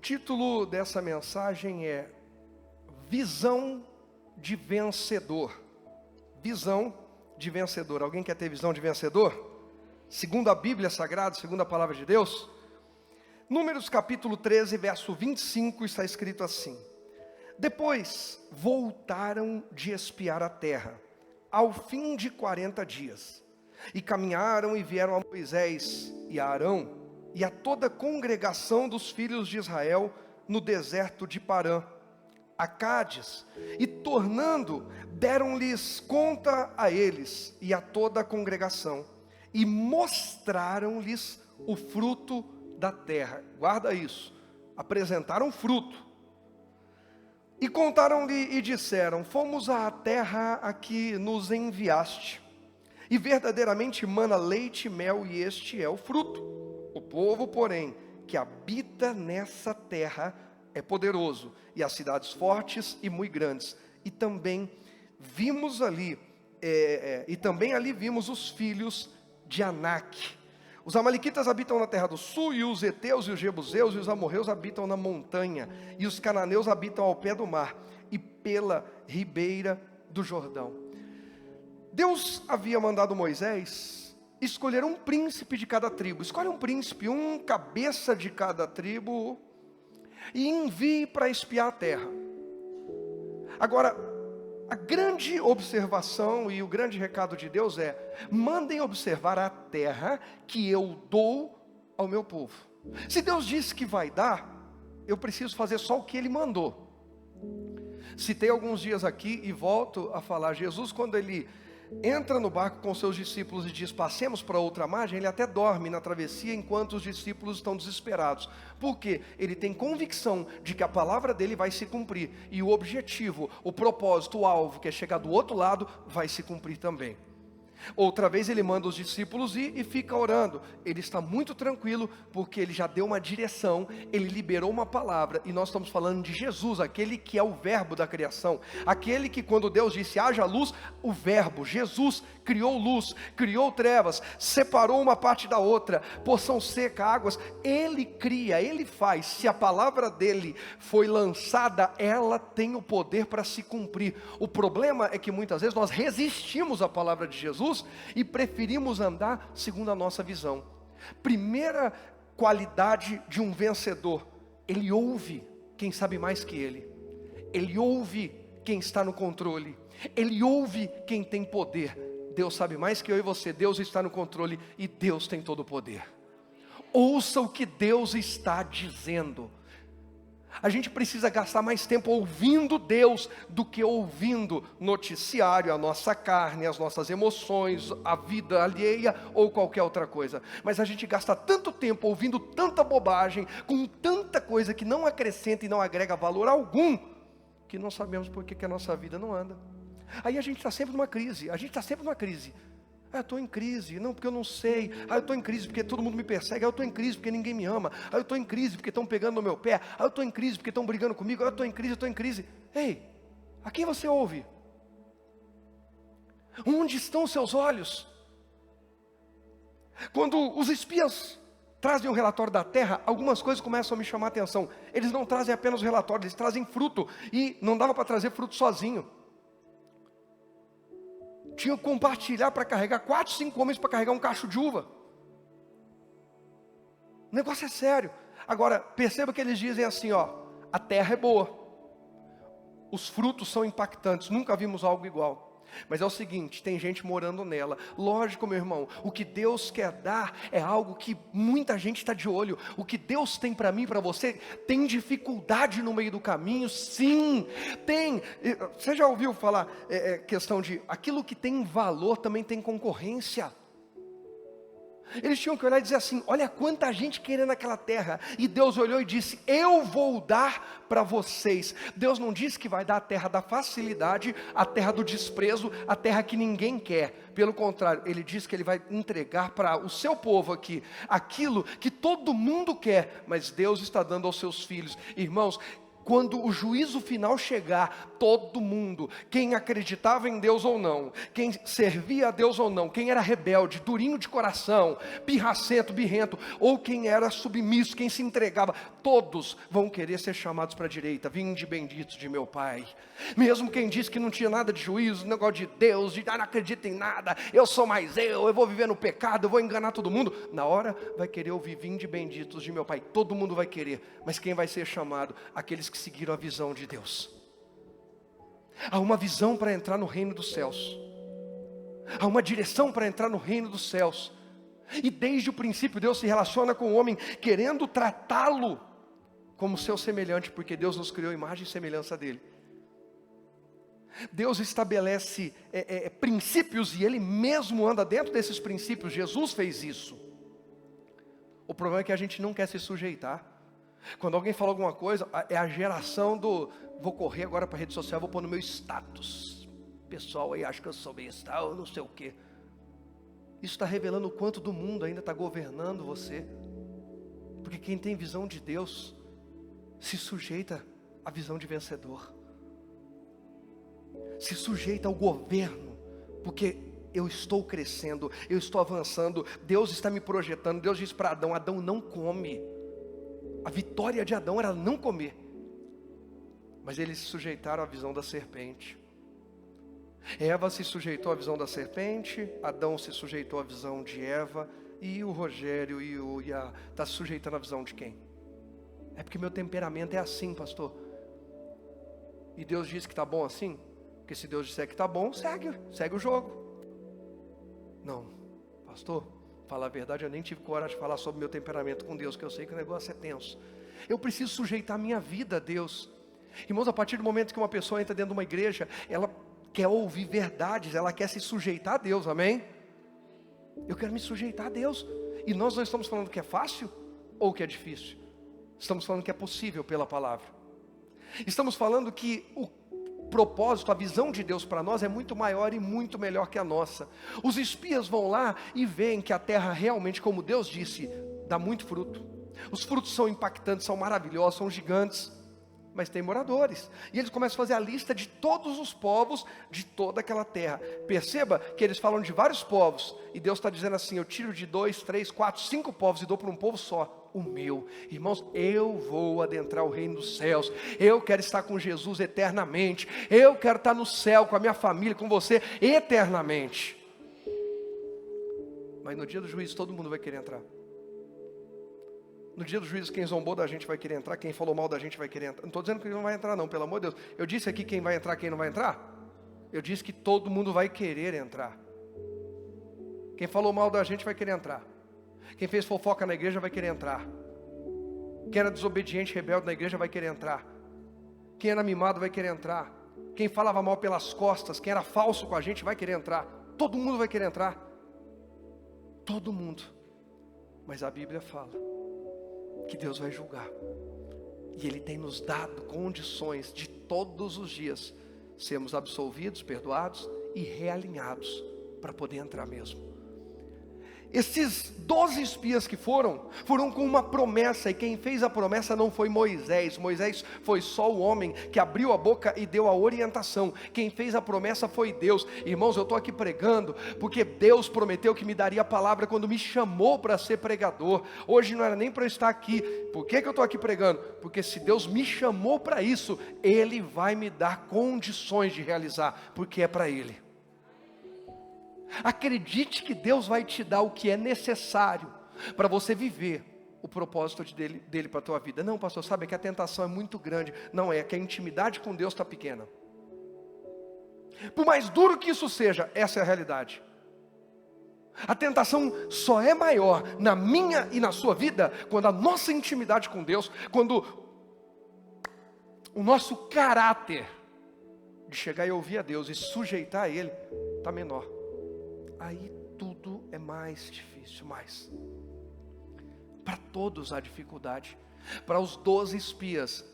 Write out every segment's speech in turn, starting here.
título dessa mensagem é Visão de Vencedor. Visão de vencedor. Alguém quer ter visão de vencedor? Segundo a Bíblia Sagrada, segundo a palavra de Deus, Números capítulo 13, verso 25, está escrito assim: Depois voltaram de espiar a terra, ao fim de 40 dias, e caminharam e vieram a Moisés e a Arão, e a toda a congregação dos filhos de Israel, no deserto de Parã, a Cádiz, e tornando, deram-lhes conta a eles e a toda a congregação, e mostraram-lhes o fruto da terra. Guarda isso, apresentaram fruto, e contaram-lhe e disseram: fomos à terra a que nos enviaste, e verdadeiramente mana leite e mel, e este é o fruto. O povo, porém, que habita nessa terra é poderoso, e as cidades fortes e muito grandes. E também vimos ali, vimos os filhos de Anak. Os amalequitas habitam na terra do sul, e os heteus e os jebuseus e os amorreus habitam na montanha, e os cananeus habitam ao pé do mar e pela ribeira do Jordão. Deus havia mandado Moisés escolher um príncipe de cada tribo. Escolhe um príncipe, um cabeça de cada tribo, e envie para espiar a terra. Agora, a grande observação e o grande recado de Deus é: mandem observar a terra que eu dou ao meu povo. Se Deus disse que vai dar, eu preciso fazer só o que Ele mandou. Citei alguns dias aqui e volto a falar: Jesus, quando Ele entra no barco com seus discípulos e diz: passemos para outra margem, Ele até dorme na travessia enquanto os discípulos estão desesperados. Por quê? Ele tem convicção de que a palavra dele vai se cumprir, e o objetivo, o propósito, o alvo, que é chegar do outro lado, vai se cumprir também. Outra vez ele manda os discípulos ir e fica orando. Ele está muito tranquilo, porque ele já deu uma direção, ele liberou uma palavra, e nós estamos falando de Jesus, aquele que é o verbo da criação, aquele que, quando Deus disse haja luz, o verbo, Jesus, criou luz, criou trevas, separou uma parte da outra, porção seca, águas. Ele cria, Ele faz. Se a palavra dele foi lançada, ela tem o poder para se cumprir. O problema é que muitas vezes nós resistimos à palavra de Jesus e preferimos andar segundo a nossa visão. Primeira qualidade de um vencedor: ele ouve quem sabe mais que ele. Ele ouve quem está no controle. Ele ouve quem tem poder. Deus sabe mais que eu e você. Deus está no controle e Deus tem todo o poder. Ouça o que Deus está dizendo. A gente precisa gastar mais tempo ouvindo Deus do que ouvindo noticiário, a nossa carne, as nossas emoções, a vida alheia ou qualquer outra coisa. Mas a gente gasta tanto tempo ouvindo tanta bobagem, com tanta coisa que não acrescenta e não agrega valor algum, que não sabemos por que a nossa vida não anda. Aí a gente está sempre numa crise, eu estou em crise, não, porque eu não sei. Eu estou em crise porque todo mundo me persegue. Eu estou em crise porque ninguém me ama. Eu estou em crise porque estão pegando no meu pé. Eu estou em crise porque estão brigando comigo. Eu estou em crise. Ei, a quem você ouve? Onde estão os seus olhos? Quando os espias trazem o relatório da terra, algumas coisas começam a me chamar a atenção. Eles não trazem apenas o relatório, eles trazem fruto. E não dava para trazer fruto sozinho. Tinha que compartilhar para carregar 4, 5 homens para carregar um cacho de uva. O negócio é sério. Agora, perceba que eles dizem assim, a terra é boa, os frutos são impactantes, nunca vimos algo igual. Mas é o seguinte, tem gente morando nela. Lógico, meu irmão, o que Deus quer dar é algo que muita gente está de olho. O que Deus tem para mim e para você tem dificuldade no meio do caminho? Sim, tem. Você já ouviu falar questão de aquilo que tem valor também tem concorrência? Eles tinham que olhar e dizer assim: olha quanta gente querendo aquela terra. E Deus olhou e disse: eu vou dar para vocês. Deus não disse que vai dar a terra da facilidade, a terra do desprezo, a terra que ninguém quer. Pelo contrário, Ele disse que Ele vai entregar para o seu povo aqui aquilo que todo mundo quer, mas Deus está dando aos seus filhos. Irmãos, quando o juízo final chegar, todo mundo, quem acreditava em Deus ou não, quem servia a Deus ou não, quem era rebelde, durinho de coração, pirracento, birrento, ou quem era submisso, quem se entregava, todos vão querer ser chamados para a direita. Vinde benditos de meu Pai. Mesmo quem disse que não tinha nada de juízo, negócio de Deus, de não acredita em nada, eu sou mais eu vou viver no pecado, eu vou enganar todo mundo, na hora vai querer ouvir: vinde benditos de meu Pai. Todo mundo vai querer, mas quem vai ser chamado? Aqueles que seguiram a visão de Deus. Há uma visão para entrar no reino dos céus, há uma direção para entrar no reino dos céus, e desde o princípio Deus se relaciona com o homem, querendo tratá-lo como seu semelhante, porque Deus nos criou imagem e semelhança dele. Deus estabelece princípios, e Ele mesmo anda dentro desses princípios. Jesus fez isso. O problema é que a gente não quer se sujeitar. Quando alguém fala alguma coisa, é a geração do: vou correr agora para a rede social, vou pôr no meu status. O pessoal aí acha que eu sou besta, ou não sei o quê. Isso está revelando o quanto do mundo ainda está governando você. Porque quem tem visão de Deus se sujeita à visão de vencedor. Se sujeita ao governo, porque eu estou crescendo, eu estou avançando, Deus está me projetando. Deus disse para Adão: Adão, não come. A vitória de Adão era não comer. Mas eles se sujeitaram à visão da serpente. Eva se sujeitou à visão da serpente, Adão se sujeitou à visão de Eva, e o Rogério e o Iá está se sujeitando à visão de quem? É porque meu temperamento é assim, pastor. E Deus diz que está bom assim? Porque se Deus disser que está bom, segue o jogo. Não, pastor, falar a verdade, eu nem tive coragem de falar sobre meu temperamento com Deus, que eu sei que o negócio é tenso. Eu preciso sujeitar a minha vida a Deus. Irmãos, a partir do momento que uma pessoa entra dentro de uma igreja, ela quer ouvir verdades, ela quer se sujeitar a Deus, amém? Eu quero me sujeitar a Deus. E nós não estamos falando que é fácil ou que é difícil. Estamos falando que é possível pela palavra. Estamos falando que o propósito, a visão de Deus para nós é muito maior e muito melhor que a nossa. Os espias vão lá e veem que a terra realmente, como Deus disse, dá muito fruto. Os frutos são impactantes, são maravilhosos, são gigantes, mas tem moradores. E eles começam a fazer a lista de todos os povos de toda aquela terra. Perceba que eles falam de vários povos, e Deus está dizendo assim: eu tiro de 2, 3, 4, 5 povos e dou para um povo só, o meu. Irmãos, eu vou adentrar o reino dos céus, eu quero estar com Jesus eternamente, eu quero estar no céu com a minha família, com você eternamente. Mas no dia do juízo todo mundo vai querer entrar. No dia do juízo, quem zombou da gente vai querer entrar, quem falou mal da gente vai querer entrar. Não estou dizendo que não vai entrar não, pelo amor de Deus. Eu disse aqui quem vai entrar, quem não vai entrar? Eu disse que todo mundo vai querer entrar. Quem falou mal da gente vai querer entrar. Quem fez fofoca na igreja vai querer entrar. Quem era desobediente, rebelde na igreja vai querer entrar. Quem era mimado vai querer entrar. Quem falava mal pelas costas, quem era falso com a gente vai querer entrar. Todo mundo vai querer entrar. Todo mundo. Mas a Bíblia fala que Deus vai julgar. E Ele tem nos dado condições de todos os dias sermos absolvidos, perdoados e realinhados para poder entrar mesmo. Esses 12 espias que foram com uma promessa, e quem fez a promessa não foi Moisés. Moisés foi só o homem que abriu a boca e deu a orientação. Quem fez a promessa foi Deus. Irmãos, eu estou aqui pregando porque Deus prometeu que me daria a palavra quando me chamou para ser pregador. Hoje não era nem para eu estar aqui. Por que eu estou aqui pregando? Porque se Deus me chamou para isso, Ele vai me dar condições de realizar, porque é para Ele. Acredite que Deus vai te dar o que é necessário para você viver o propósito dele para a tua vida. Não, pastor, sabe que a tentação é muito grande. Não é, que a intimidade com Deus está pequena. Por mais duro que isso seja, essa é a realidade. A tentação só é maior na minha e na sua vida quando a nossa intimidade com Deus, quando o nosso caráter de chegar e ouvir a Deus e sujeitar a Ele está menor. Aí tudo é mais difícil, mais. Para todos há dificuldade. Para os 12 espias,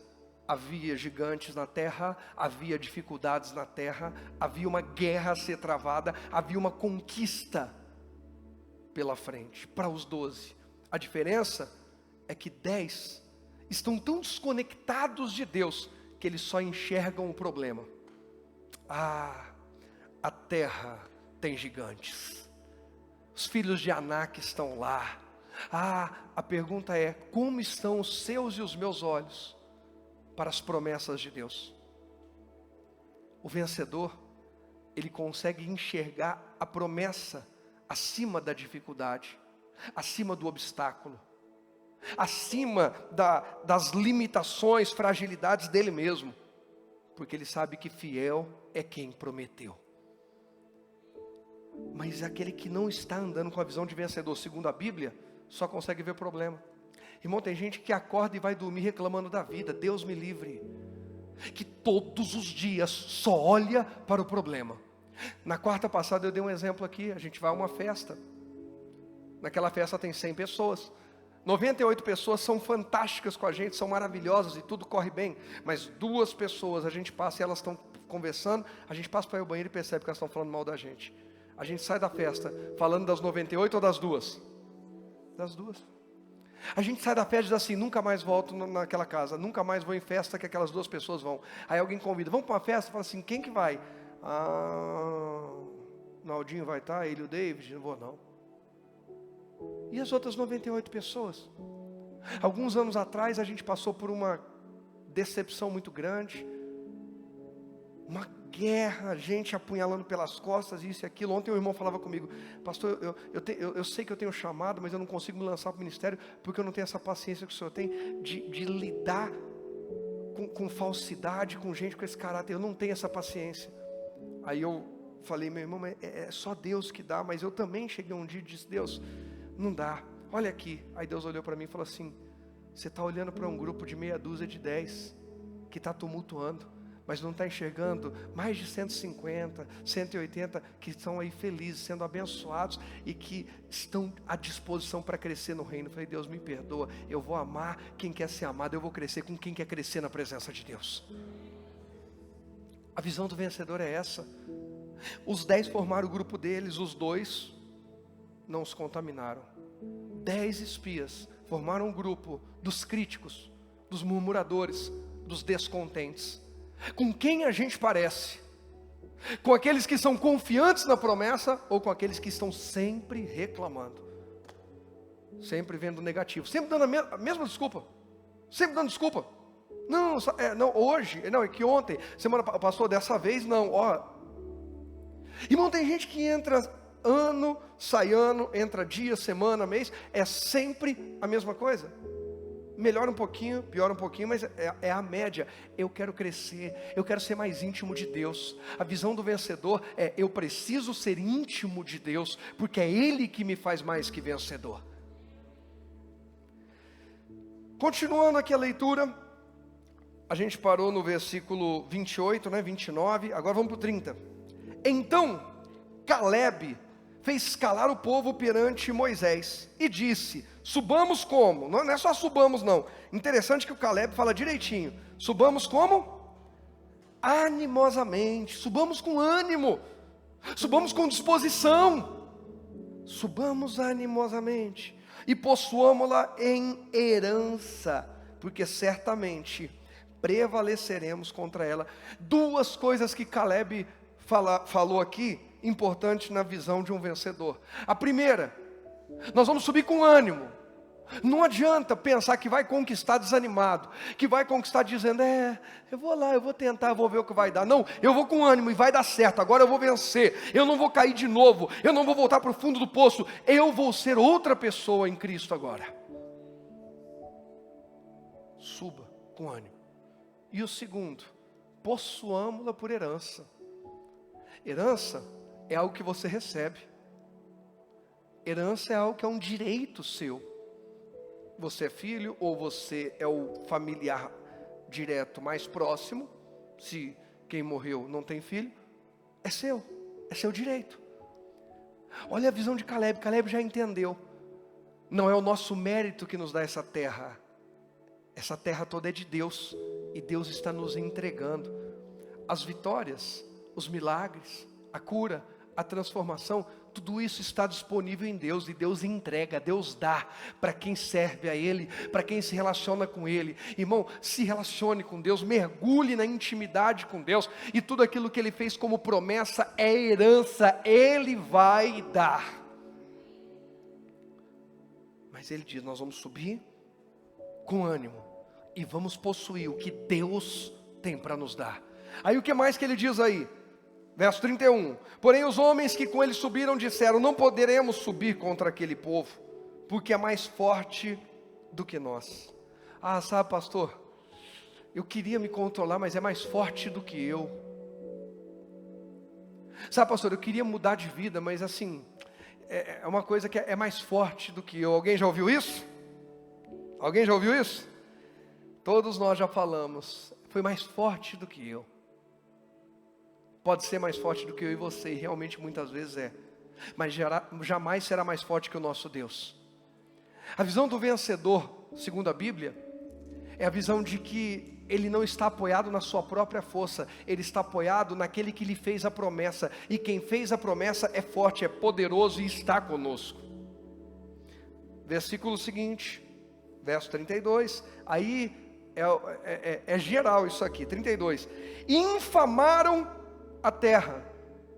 havia gigantes na terra, havia dificuldades na terra, havia uma guerra a ser travada, havia uma conquista pela frente. Para os 12, a diferença é que 10 estão tão desconectados de Deus que eles só enxergam o problema. Ah, a terra tem gigantes. Os filhos de Anak estão lá. Ah, a pergunta é: como estão os seus e os meus olhos para as promessas de Deus? O vencedor, ele consegue enxergar a promessa acima da dificuldade, acima do obstáculo, acima das limitações, fragilidades dele mesmo, porque ele sabe que fiel é quem prometeu. Mas aquele que não está andando com a visão de vencedor, segundo a Bíblia, só consegue ver problema. Irmão, tem gente que acorda e vai dormir reclamando da vida. Deus me livre. Que todos os dias só olha para o problema. Na quarta passada eu dei um exemplo aqui. A gente vai a uma festa. Naquela festa tem 100 pessoas. 98 pessoas são fantásticas com a gente, são maravilhosas e tudo corre bem. Mas 2 pessoas a gente passa e elas estão conversando. A gente passa para ir ao banheiro e percebe que elas estão falando mal da gente. A gente sai da festa falando das 98 ou das 2? Das 2. A gente sai da festa e diz assim: nunca mais volto naquela casa, nunca mais vou em festa que aquelas 2 pessoas vão. Aí alguém convida: vamos para uma festa? Fala assim: quem que vai? Naldinho vai estar, ele e o David? Não vou não. E as outras 98 pessoas? Alguns anos atrás a gente passou por uma decepção muito grande, uma guerra, gente apunhalando pelas costas, isso e aquilo. Ontem o irmão falava comigo: pastor, eu sei que eu tenho chamado, mas eu não consigo me lançar para o ministério, porque eu não tenho essa paciência que o senhor tem de lidar com falsidade, com gente com esse caráter. Eu não tenho essa paciência. Aí eu falei: meu irmão, é só Deus que dá. Mas eu também cheguei um dia e disse: Deus, não dá, olha aqui. Aí Deus olhou para mim e falou assim: você está olhando para um grupo de meia dúzia de 10 que está tumultuando, mas não está enxergando mais de 150, 180 que estão aí felizes, sendo abençoados e que estão à disposição para crescer no reino. Eu falei: Deus, me perdoa, eu vou amar quem quer ser amado, eu vou crescer com quem quer crescer na presença de Deus. A visão do vencedor é essa. Os 10 formaram o grupo deles, os 2 não os contaminaram. 10 espias formaram um grupo dos críticos, dos murmuradores, dos descontentes. Com quem a gente parece? Com aqueles que são confiantes na promessa ou com aqueles que estão sempre reclamando? Sempre vendo negativo, sempre dando a mesma desculpa, sempre dando desculpa. Não, hoje, não, é que ontem, semana passou, dessa vez não, ó. Irmão, tem gente que entra ano, sai ano, entra dia, semana, mês, é sempre a mesma coisa. Melhora um pouquinho, piora um pouquinho, mas é a média. Eu quero crescer, eu quero ser mais íntimo de Deus. A visão do vencedor é: eu preciso ser íntimo de Deus, porque é Ele que me faz mais que vencedor. Continuando aqui a leitura, a gente parou no versículo 28, 29, agora vamos para o 30. Então Caleb fez calar o povo perante Moisés e disse: subamos como? Não é só subamos não. Interessante que o Caleb fala direitinho. Subamos como? Animosamente. Subamos com ânimo. Subamos com disposição. Subamos animosamente. E possuamo-la em herança, porque certamente prevaleceremos contra ela. 2 coisas que Caleb falou aqui, importante na visão de um vencedor. A primeira: nós vamos subir com ânimo. Não adianta pensar que vai conquistar desanimado, que vai conquistar dizendo: eu vou lá, eu vou tentar, eu vou ver o que vai dar. Não, eu vou com ânimo e vai dar certo, agora eu vou vencer, eu não vou cair de novo, eu não vou voltar para o fundo do poço, eu vou ser outra pessoa em Cristo agora. Suba com ânimo. E o segundo: possuamo-la por herança. Herança é algo que você recebe. Herança é algo que é um direito seu. Você é filho ou você é o familiar direto mais próximo. Se quem morreu não tem filho, é seu direito. Olha a visão de Caleb. Caleb já entendeu. Não é o nosso mérito que nos dá essa terra. Essa terra toda é de Deus e Deus está nos entregando as vitórias, os milagres, a cura, a transformação, tudo isso está disponível em Deus, e Deus entrega, Deus dá para quem serve a Ele, para quem se relaciona com Ele. Irmão, se relacione com Deus, mergulhe na intimidade com Deus, e tudo aquilo que Ele fez como promessa é herança, Ele vai dar. Mas Ele diz, nós vamos subir com ânimo, e vamos possuir o que Deus tem para nos dar. Aí o que mais que Ele diz aí? Verso 31, porém os homens que com ele subiram disseram, não poderemos subir contra aquele povo, porque é mais forte do que nós. Ah, sabe, pastor, eu queria me controlar, mas é mais forte do que eu. Sabe, pastor, eu queria mudar de vida, mas assim, é uma coisa que é mais forte do que eu. Alguém já ouviu isso? Alguém já ouviu isso? Todos nós já falamos, foi mais forte do que eu. Pode ser mais forte do que eu e você, e realmente muitas vezes é. Mas jamais será mais forte que o nosso Deus. A visão do vencedor, segundo a Bíblia, é a visão de que ele não está apoiado na sua própria força, ele está apoiado naquele que lhe fez a promessa. E quem fez a promessa é forte, é poderoso e está conosco. Versículo seguinte, verso 32, aí é geral isso aqui, 32. Infamaram a terra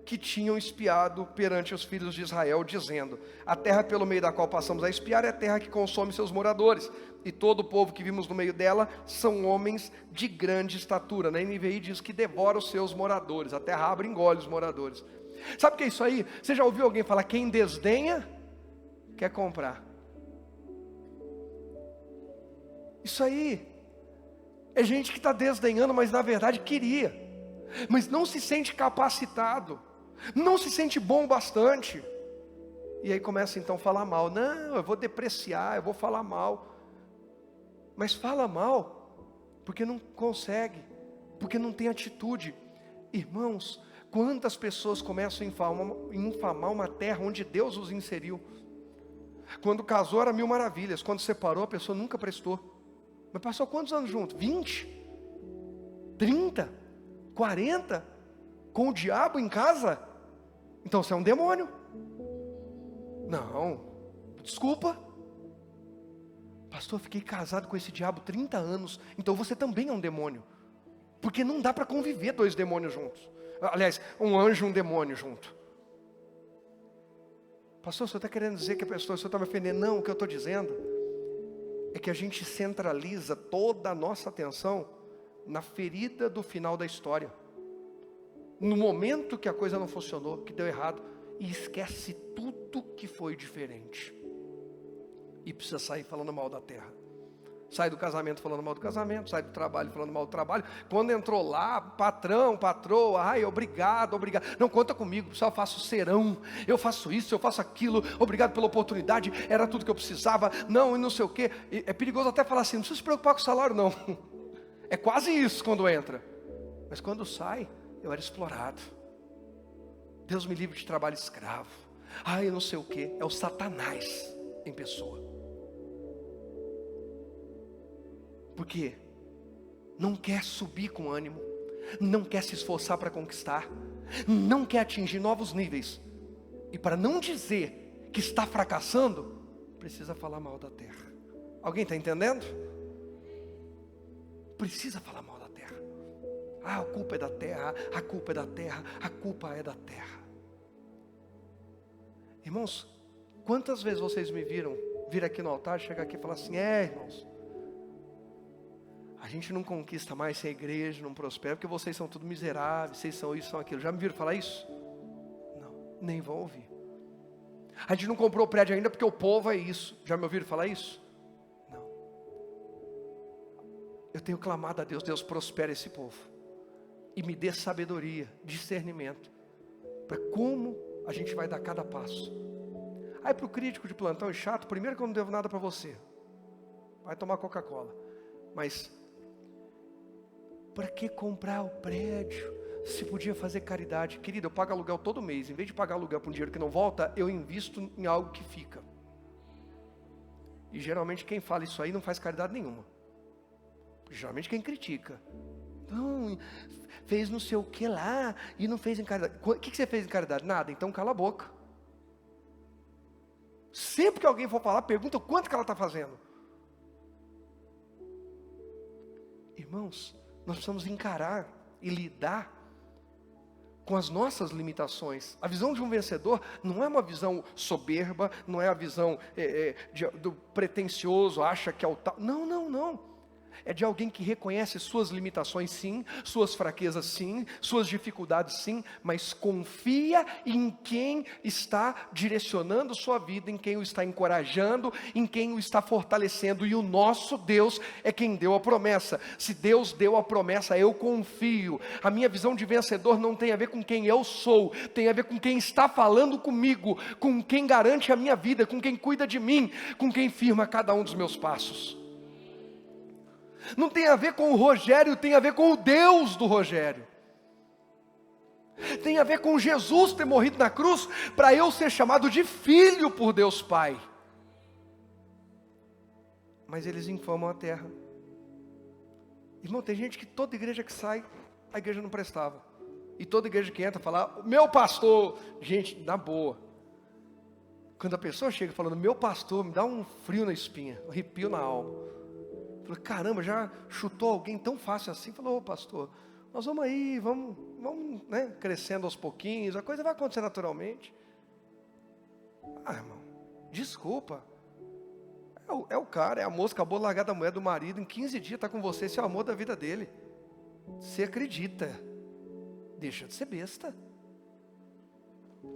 que tinham espiado perante os filhos de Israel, dizendo, a terra pelo meio da qual passamos a espiar é a terra que consome seus moradores, e todo o povo que vimos no meio dela são homens de grande estatura. Na NVI diz que devora os seus moradores, a terra abre e engole os moradores. Sabe o que é isso aí? Você já ouviu alguém falar, quem desdenha, quer comprar? Isso aí é gente que está desdenhando, mas na verdade queria, mas não se sente capacitado, não se sente bom bastante, e aí começa então a falar mal. Não, eu vou depreciar, eu vou falar mal, mas fala mal, porque não consegue, porque não tem atitude. Irmãos, quantas pessoas começam a infamar uma terra onde Deus os inseriu? Quando casou era 1000 maravilhas, quando separou a pessoa nunca prestou. Mas passou quantos anos junto? 20? 30? 40? Com o diabo em casa? Então você é um demônio. Não, desculpa. Pastor, eu fiquei casado com esse diabo 30 anos, então você também é um demônio. Porque não dá para conviver 2 demônios juntos. Aliás, um anjo e um demônio junto. Pastor, o senhor está querendo dizer que a pessoa, o senhor está me ofendendo? Não, o que eu estou dizendo é que a gente centraliza toda a nossa atenção na ferida do final da história, no momento que a coisa não funcionou, que deu errado, e esquece tudo que foi diferente, e precisa sair falando mal da terra. Sai do casamento falando mal do casamento, sai do trabalho falando mal do trabalho. Quando entrou lá, patrão, patroa, ai, obrigado, obrigado. Não, conta comigo, só faço serão, eu faço isso, eu faço aquilo, obrigado pela oportunidade, era tudo que eu precisava, não, e não sei o quê. É perigoso até falar assim, não precisa se preocupar com o salário não. É quase isso quando entra. Mas quando sai, eu era explorado. Deus me livre de trabalho escravo. Ai, não sei o quê. É o Satanás em pessoa. Por quê? Não quer subir com ânimo, não quer se esforçar para conquistar, não quer atingir novos níveis, e para não dizer que está fracassando, precisa falar mal da terra. Alguém está entendendo? Precisa falar mal da terra. Ah, a culpa é da terra, a culpa é da terra, a culpa é da terra. Irmãos, quantas vezes vocês me viram vir aqui no altar, chegar aqui e falar assim, irmãos, a gente não conquista mais sem a igreja, não prospera, porque vocês são tudo miseráveis, vocês são isso, são aquilo. Já me viram falar isso? Não, nem vão ouvir. A gente não comprou o prédio ainda porque o povo é isso. Já me ouviram falar isso? Não. Eu tenho clamado a Deus, Deus prospera esse povo. E me dê sabedoria, discernimento, para como a gente vai dar cada passo. Aí para o crítico de plantão e chato, primeiro que eu não devo nada para você. Vai tomar Coca-Cola. Mas para que comprar o prédio, se podia fazer caridade? Querido, eu pago aluguel todo mês. Em vez de pagar aluguel por um dinheiro que não volta, eu invisto em algo que fica. E geralmente quem fala isso aí não faz caridade nenhuma. Geralmente quem critica Não, fez não sei o que lá, e não fez em caridade. O que você fez em caridade? Nada, então cala a boca. Sempre que alguém for falar, pergunta quanto que ela está fazendo. Irmãos, nós precisamos encarar e lidar com as nossas limitações. A visão de um vencedor não é uma visão soberba, não é a visão do pretensioso, acha que é o tal. Não, não, não. É de alguém que reconhece suas limitações sim, suas fraquezas sim, suas dificuldades sim, mas confia em quem está direcionando sua vida, em quem o está encorajando, em quem o está fortalecendo. E o nosso Deus é quem deu a promessa. Se Deus deu a promessa, eu confio. A minha visão de vencedor não tem a ver com quem eu sou, tem a ver com quem está falando comigo, com quem garante a minha vida, com quem cuida de mim, com quem firma cada um dos meus passos. Não tem a ver com o Rogério, tem a ver com o Deus do Rogério. Tem a ver com Jesus ter morrido na cruz, para eu ser chamado de filho por Deus Pai. Mas eles infamam a terra. Irmão, tem gente que toda igreja que sai, a igreja não prestava. E toda igreja que entra fala, meu pastor, gente, na boa. Quando a pessoa chega falando, meu pastor, me dá um frio na espinha, um arrepio na alma. Falei, caramba, já chutou alguém tão fácil assim? Falou, pastor, nós vamos aí, vamos né, crescendo aos pouquinhos, a coisa vai acontecer naturalmente. Ah, irmão, desculpa. É o cara, é a moça, acabou de largar da mulher do marido, em 15 dias está com você, esse é o amor da vida dele. Você acredita? Deixa de ser besta.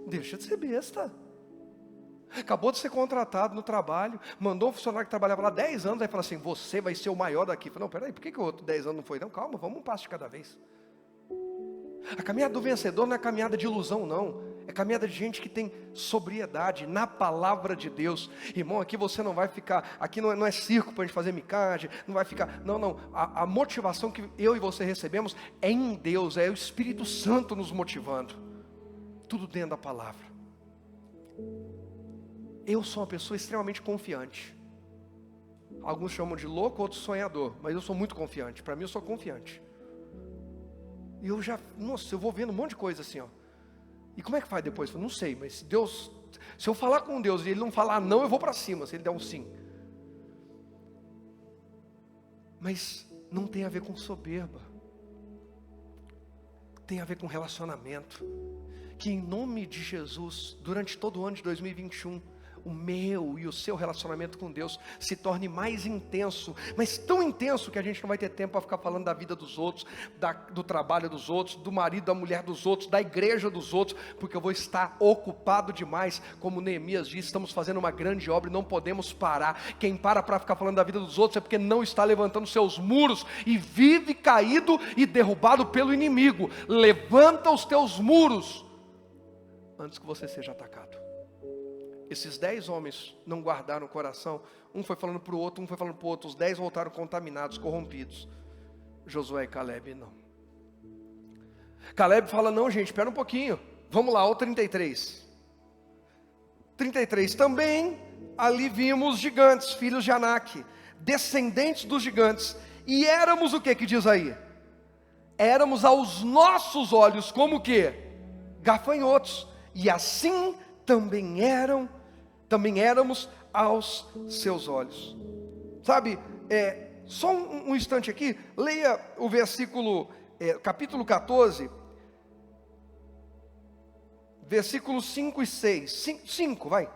Deixa de ser besta. Acabou de ser contratado no trabalho, mandou um funcionário que trabalhava lá 10 anos, aí fala assim, você vai ser o maior daqui. Fala, não, peraí, por que o outro 10 anos não foi? Não, calma, vamos um passo de cada vez. A caminhada do vencedor não é caminhada de ilusão não, é caminhada de gente que tem sobriedade na palavra de Deus. Irmão, aqui você não vai ficar, aqui não é circo para a gente fazer micagem, não vai ficar, não, a motivação que eu e você recebemos é em Deus, é o Espírito Santo nos motivando, tudo dentro da palavra. Eu sou uma pessoa extremamente confiante. Alguns chamam de louco, outros sonhador. Mas eu sou muito confiante. Para mim eu sou confiante. E eu eu vou vendo um monte de coisa assim, ó. E como é que faz depois? Eu não sei, mas Deus, se eu falar com Deus e Ele não falar não, eu vou para cima, se Ele der um sim. Mas não tem a ver com soberba. Tem a ver com relacionamento. Que em nome de Jesus, durante todo o ano de 2021, o meu e o seu relacionamento com Deus se torne mais intenso, mas tão intenso que a gente não vai ter tempo para ficar falando da vida dos outros, do trabalho dos outros, do marido, da mulher dos outros, da igreja dos outros, porque eu vou estar ocupado demais, como Neemias disse, estamos fazendo uma grande obra e não podemos parar. Quem para ficar falando da vida dos outros é porque não está levantando seus muros e vive caído e derrubado pelo inimigo. Levanta os teus muros antes que você seja atacado. Esses 10 homens não guardaram o coração. Um foi falando para o outro, um foi falando para o outro. Os 10 voltaram contaminados, corrompidos. Josué e Caleb não. Caleb fala, não gente, espera um pouquinho. Vamos lá, ao 33. 33, também ali vimos gigantes, filhos de Anak, descendentes dos gigantes. E éramos o que diz aí? Éramos aos nossos olhos como o que? Gafanhotos. E assim também éramos aos seus olhos. Sabe, só um instante aqui, leia o versículo, capítulo 14, versículos 5 e 6, 5, vai.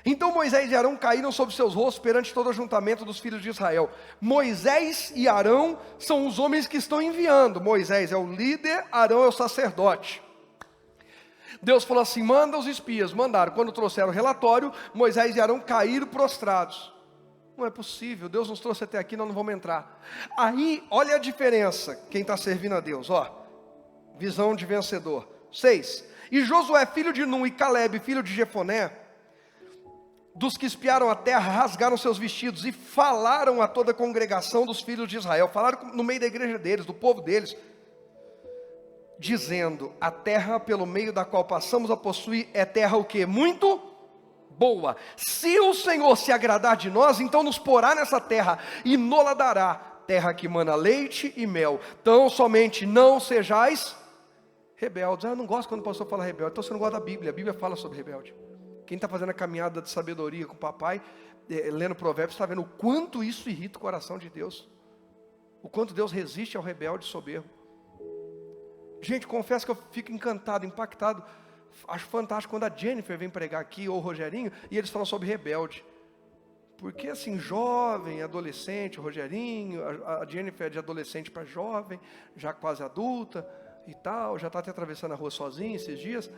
Então Moisés e Arão caíram sobre seus rostos perante todo o ajuntamento dos filhos de Israel. Moisés e Arão são os homens que estão enviando. Moisés é o líder, Arão é o sacerdote. Deus falou assim, manda os espias, mandaram. Quando trouxeram o relatório, Moisés e Arão caíram prostrados. Não é possível, Deus nos trouxe até aqui, nós não vamos entrar. Aí, olha a diferença, quem está servindo a Deus, ó. Visão de vencedor. 6. E Josué, filho de Nun, e Caleb, filho de Jefoné, dos que espiaram a terra, rasgaram seus vestidos e falaram a toda a congregação dos filhos de Israel. Falaram no meio da igreja deles, do povo deles, dizendo, a terra pelo meio da qual passamos a possuir é terra o quê? Muito boa. Se o Senhor se agradar de nós, então nos porá nessa terra e nola dará. terra que mana leite e mel. Tão somente não sejais rebeldes. Eu não gosto quando o pastor fala rebelde. Então você não gosta da Bíblia. A Bíblia fala sobre rebelde. Quem está fazendo a caminhada de sabedoria com o papai, lendo Provérbios, está vendo o quanto isso irrita o coração de Deus. O quanto Deus resiste ao rebelde soberbo. Gente, confesso que eu fico encantado, impactado. Acho fantástico quando a Jennifer vem pregar aqui, ou o Rogerinho, e eles falam sobre rebelde. Porque assim, jovem, adolescente, o Rogerinho, a Jennifer é de adolescente para jovem, já quase adulta e tal, já está até atravessando a rua sozinha esses dias.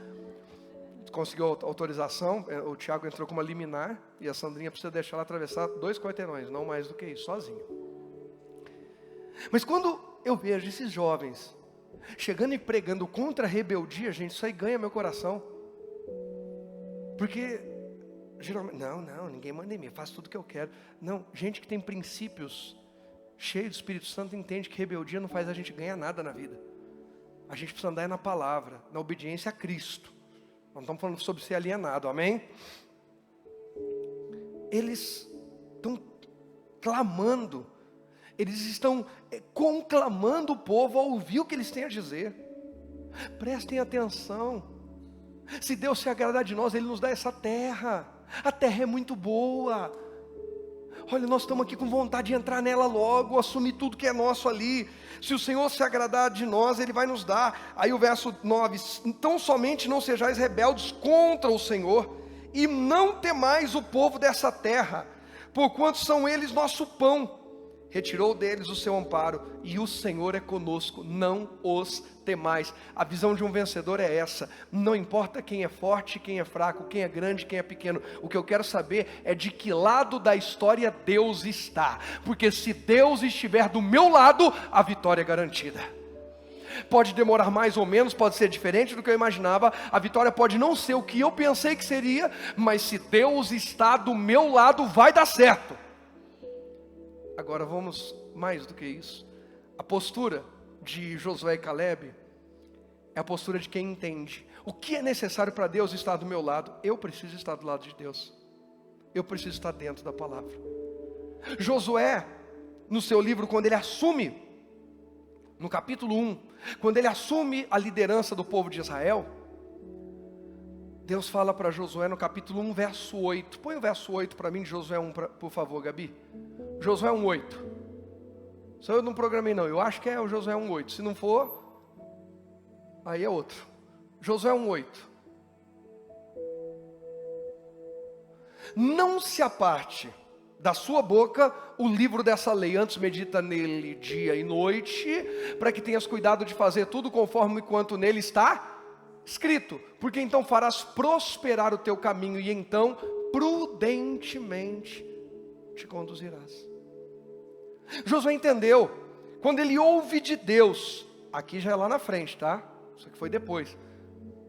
Conseguiu autorização, o Tiago entrou com uma liminar, e a Sandrinha precisa deixar ela atravessar 2 quarteirões, não mais do que isso, sozinho. Mas quando eu vejo esses jovens chegando e pregando contra a rebeldia, gente, isso aí ganha meu coração. Porque, geralmente, não, ninguém manda em mim, eu faço tudo o que eu quero. Não, gente que tem princípios, cheio do Espírito Santo, entende que rebeldia não faz a gente ganhar nada na vida. A gente precisa andar na palavra, na obediência a Cristo. Não estamos falando sobre ser alienado, amém? Eles estão clamando, eles estão conclamando o povo a ouvir o que eles têm a dizer. Prestem atenção. Se Deus se agradar de nós, Ele nos dá essa terra. A terra é muito boa. Olha, nós estamos aqui com vontade de entrar nela logo, assumir tudo que é nosso ali. Se o Senhor se agradar de nós, Ele vai nos dar. Aí o verso 9, então somente não sejais rebeldes contra o Senhor, e não temais o povo dessa terra, porquanto são eles nosso pão. Retirou deles o seu amparo, e o Senhor é conosco, não os temais. A visão de um vencedor é essa. Não importa quem é forte, quem é fraco, quem é grande, quem é pequeno. O que eu quero saber é de que lado da história Deus está. Porque se Deus estiver do meu lado, a vitória é garantida. Pode demorar mais ou menos, pode ser diferente do que eu imaginava. A vitória pode não ser o que eu pensei que seria, mas se Deus está do meu lado, vai dar certo. Agora vamos mais do que isso. A postura de Josué e Caleb é a postura de quem entende. O que é necessário para Deus estar do meu lado? Eu preciso estar do lado de Deus. Eu preciso estar dentro da palavra. Josué, no seu livro, quando ele assume, no capítulo 1, quando ele assume a liderança do povo de Israel, Deus fala para Josué no capítulo 1, verso 8. Põe o verso 8 para mim, de Josué 1, por favor, Gabi. Josué 1:8. Só eu não programei não, eu acho que é o Josué 1:8. Se não for, aí é outro. Josué 1:8. Não se aparte da sua boca o livro dessa lei, antes medita nele dia e noite, para que tenhas cuidado de fazer tudo conforme quanto nele está escrito, porque então farás prosperar o teu caminho, e então prudentemente te conduzirás. Josué entendeu, quando ele ouve de Deus, aqui já é lá na frente, tá? Isso aqui foi depois.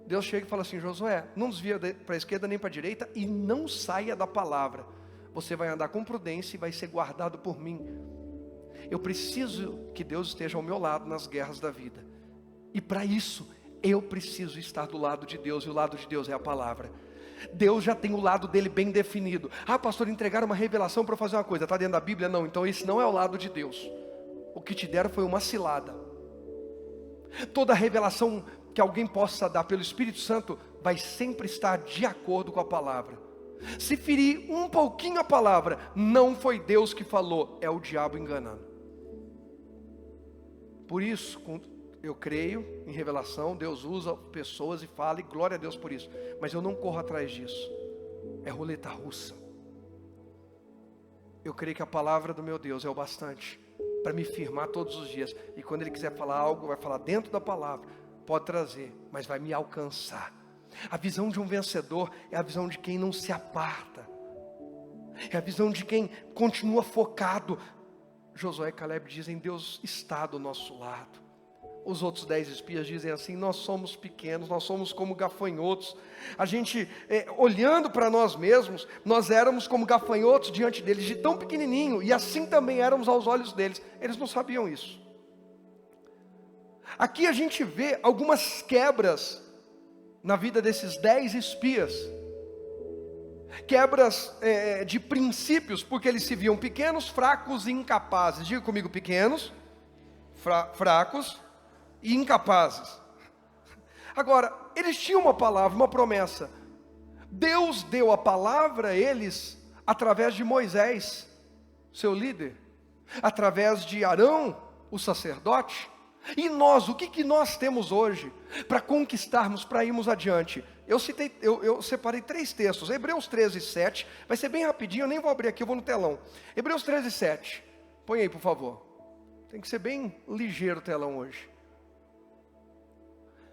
Deus chega e fala assim: Josué, não desvia para a esquerda nem para a direita, e não saia da palavra. Você vai andar com prudência e vai ser guardado por mim. Eu preciso que Deus esteja ao meu lado nas guerras da vida, e para isso eu preciso estar do lado de Deus, e o lado de Deus é a palavra. Deus já tem o lado dele bem definido. Ah, pastor, entregaram uma revelação para fazer uma coisa, está dentro da Bíblia? Não, então esse não é o lado de Deus. O que te deram foi uma cilada. Toda revelação que alguém possa dar pelo Espírito Santo vai sempre estar de acordo com a palavra. Se ferir um pouquinho a palavra, não foi Deus que falou, é o diabo enganando. Por isso, eu creio em revelação, Deus usa pessoas e fala, e glória a Deus por isso. Mas eu não corro atrás disso. É roleta russa. Eu creio que a palavra do meu Deus é o bastante para me firmar todos os dias. E quando Ele quiser falar algo, vai falar dentro da palavra. Pode trazer, mas vai me alcançar. A visão de um vencedor é a visão de quem não se aparta. É a visão de quem continua focado. Josué e Caleb dizem: Deus está do nosso lado. Os outros 10 espias dizem assim: nós somos pequenos, nós somos como gafanhotos. A gente, olhando para nós mesmos, nós éramos como gafanhotos diante deles, de tão pequenininho, e assim também éramos aos olhos deles. Eles não sabiam isso. Aqui a gente vê algumas quebras na vida desses 10 espias. quebras de princípios, porque eles se viam pequenos, fracos e incapazes. Diga comigo, pequenos, fracos e incapazes. Agora, eles tinham uma palavra, uma promessa. Deus deu a palavra a eles através de Moisés, seu líder, através de Arão, o sacerdote. E nós, o que nós temos hoje para conquistarmos, para irmos adiante? Eu separei 3 textos, Hebreus 13, 7, vai ser bem rapidinho, eu nem vou abrir aqui, eu vou no telão. Hebreus 13, 7, põe aí por favor. Tem que ser bem ligeiro o telão hoje.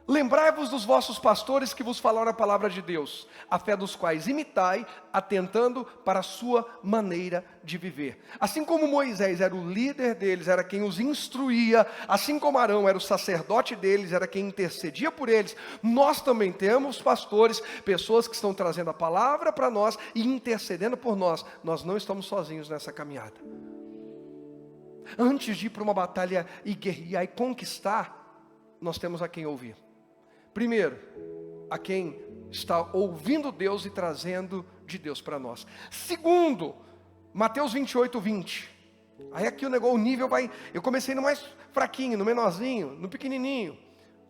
Lembrai-vos dos vossos pastores que vos falaram a palavra de Deus, a fé dos quais imitai, atentando para a sua maneira de viver. Assim como Moisés era o líder deles, era quem os instruía, assim como Arão era o sacerdote deles, era quem intercedia por eles, nós também temos pastores, pessoas que estão trazendo a palavra para nós e intercedendo por nós. Nós não estamos sozinhos nessa caminhada. Antes de ir para uma batalha e guerrear e conquistar, nós temos a quem ouvir. Primeiro, a quem está ouvindo Deus e trazendo de Deus para nós. Segundo, Mateus 28, 20. Aí aqui o nível vai... Eu comecei no mais fraquinho, no menorzinho, no pequenininho.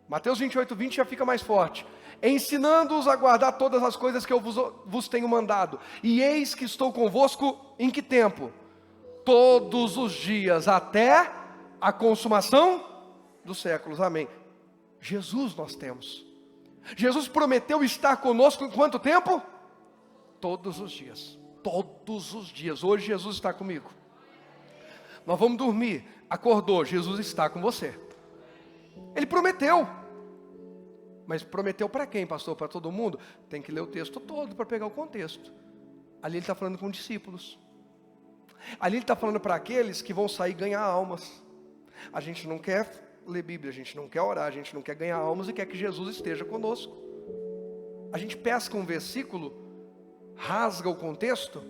Mateus 28, 20 já fica mais forte. Ensinando-os a guardar todas as coisas que eu vos tenho mandado. E eis que estou convosco em que tempo? Todos os dias, até a consumação dos séculos. Amém. Jesus nós temos. Jesus prometeu estar conosco em quanto tempo? Todos os dias. Todos os dias. Hoje Jesus está comigo. Nós vamos dormir. Acordou, Jesus está com você. Ele prometeu. Mas prometeu para quem, pastor? Para todo mundo? Tem que ler o texto todo para pegar o contexto. Ali ele está falando com discípulos. Ali ele está falando para aqueles que vão sair e ganhar almas. A gente não quer ler Bíblia, a gente não quer orar, a gente não quer ganhar almas e quer que Jesus esteja conosco. A gente pesca um versículo, rasga o contexto